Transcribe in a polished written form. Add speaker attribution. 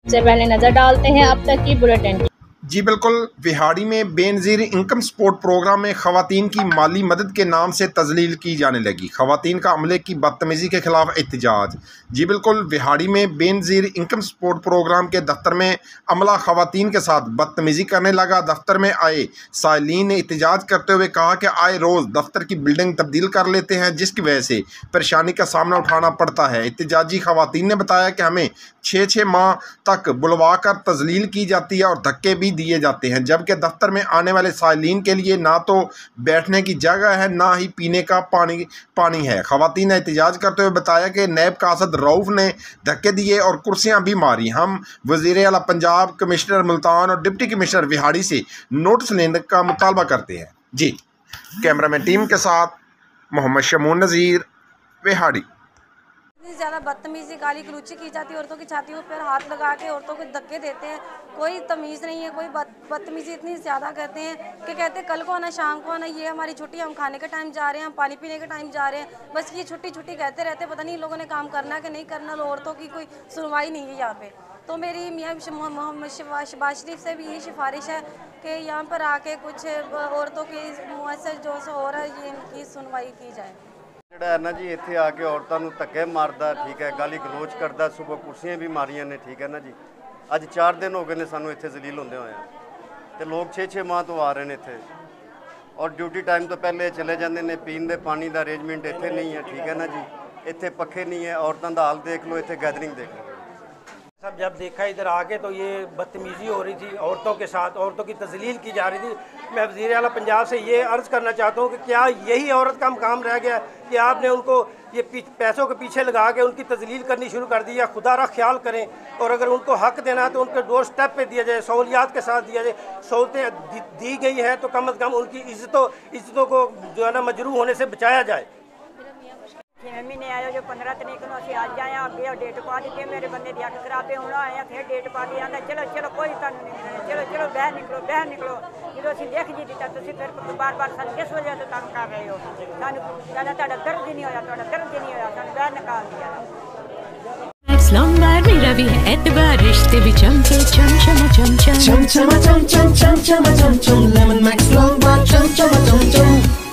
Speaker 1: सबसे पहले नजर डालते हैं अब तक की बुलेटिन।
Speaker 2: जी बिल्कुल, विहाड़ी में बेनज़ीर इनकम सपोर्ट प्रोग्राम में ख़वातीन की माली मदद के नाम से तजलील की जाने लगी। ख़वातीन का अमले की बदतमीज़ी के खिलाफ एहतजाज। जी बिल्कुल, विहाड़ी में बेनज़ीर इनकम सपोर्ट प्रोग्राम के दफ्तर में अमला ख़वातीन के साथ बदतमीज़ी करने लगा। दफ्तर में आए साइलीन ने एहतजाज करते हुए कहा कि आए रोज़ दफ्तर की बिल्डिंग तब्दील कर लेते हैं, जिसकी वजह से परेशानी का सामना उठाना पड़ता है। एहतजाजी ख़वातीन ने बताया कि हमें 6 माह तक बुलवा कर तजलील की जाती है और धक्के भी दिए जाते हैं, जबकि दफ्तर में आने वाले साइलीन के लिए ना तो बैठने की जगह है, ना ही पीने का पानी है। ख़वातीन ने एहतजाज करते हुए बताया कि नायब कासद रऊफ़ ने धक्के दिए और कुर्सियां भी मारी। हम वज़ीर आला पंजाब, कमिश्नर मुल्तान और डिप्टी कमिश्नर विहाड़ी से नोटिस लेने का मुतालबा करते हैं। जी, कैमरामैन टीम के साथ मोहम्मद शमून नज़ीर, विहाड़ी।
Speaker 3: ज़्यादा बदतमीजी गाली गलौची की जाती है, औरतों की छातियों पर हाथ लगा के औरतों को धक्के देते हैं। कोई तमीज़ नहीं है, कोई बदतमीजी इतनी ज़्यादा करते हैं कि कहते हैं कल को आना, शाम को आना, ये हमारी छुट्टी, हम खाने के टाइम जा रहे हैं, हम पानी पीने के टाइम जा रहे हैं, बस ये छुट्टी छुट्टी कहते रहते। पता नहीं इन लोगों ने काम करना कि नहीं करना। औरतों की कोई सुनवाई नहीं है यहाँ पे। तो मेरी मियाँ मोहम्मद शहबाज शरीफ से भी यही सिफारिश है कि यहाँ पर आके कुछ औरतों की मुआसर जो हो रहा है, ये इनकी सुनवाई की जाए।
Speaker 4: ਜਿਹੜਾ ਹੈ ਨਾ ਜੀ ਇੱਥੇ ਆ ਕੇ ਔਰਤਾਂ ਨੂੰ ਧੱਕੇ ਮਾਰਦਾ, ਠੀਕ ਹੈ, ਗਾਲੀ ਗਲੋਚ ਕਰਦਾ, ਸੁਬਹ ਕੁਰਸੀਆਂ ਵੀ ਮਾਰੀਆਂ ਨੇ, ਠੀਕ ਹੈ ਨਾ ਜੀ। ਅੱਜ 4 ਦਿਨ ਹੋ ਗਏ ਨੇ ਸਾਨੂੰ ਇੱਥੇ ਜ਼ਲੀਲ ਹੁੰਦੇ ਹੋਏ ਤੇ ਲੋਕ 6 ਮਾਹ ਤੋਂ ਆ ਰਹੇ ਨੇ ਇੱਥੇ ਔਰ ਡਿਊਟੀ ਟਾਈਮ ਤੋਂ ਪਹਿਲੇ ਚਲੇ ਜਾਂਦੇ ਨੇ। ਪੀਣ ਦੇ ਪਾਣੀ ਦਾ ਅਰੇਂਜਮੈਂਟ ਇੱਥੇ ਨਹੀਂ ਹੈ, ठीक है ना जी। ਇੱਥੇ ਪੱਖੇ नहीं है। औरतों का हाल देख लो, ਇੱਥੇ गैदरिंग देख लो।
Speaker 5: सब जब देखा इधर आके तो ये बदतमीज़ी हो रही थी औरतों के साथ, औरतों की तजलील की जा रही थी। मैं वज़ीर आला पंजाब से ये अर्ज़ करना चाहता हूँ कि क्या यही औरत का काम रह गया कि आपने उनको ये पैसों के पीछे लगा के उनकी तजलील करनी शुरू कर दी। या खुदारा ख्याल करें और अगर उनको हक़ देना है तो उनके डोर स्टेप पे दिया जाए, सहूलियात के साथ दिया जाए। सहूलतें दी गई हैं तो कम अज़ कम उनकी इज़्ज़तों को जो है ना मजरूह होने से बचाया जाए।
Speaker 6: 6 महीने आया जो 15 तरीक को अभी आज आए अगे डेट पा दी मेरे बंदे की अग खराबे हूँ आए फिर डेट पा दी। आंदा चलो चलो कोई तन नहीं, चलो चलो बहर निकलो बहर निकलो। जो असं लिख जी दिता तुम फिर बार बार सू किस वजह से तंग कर रहे हो। सानू कहना दर्द ही नहीं होया, दर्द ही नहीं होया, सानू बहर निकाल दिया।
Speaker 7: मेरा भी है एतबार, रिश्ते भी चमके चम चम चम चम चम चम चम चम चम चम चम चम लेमन मैक्स लॉन्ग बार चम चम चम चम।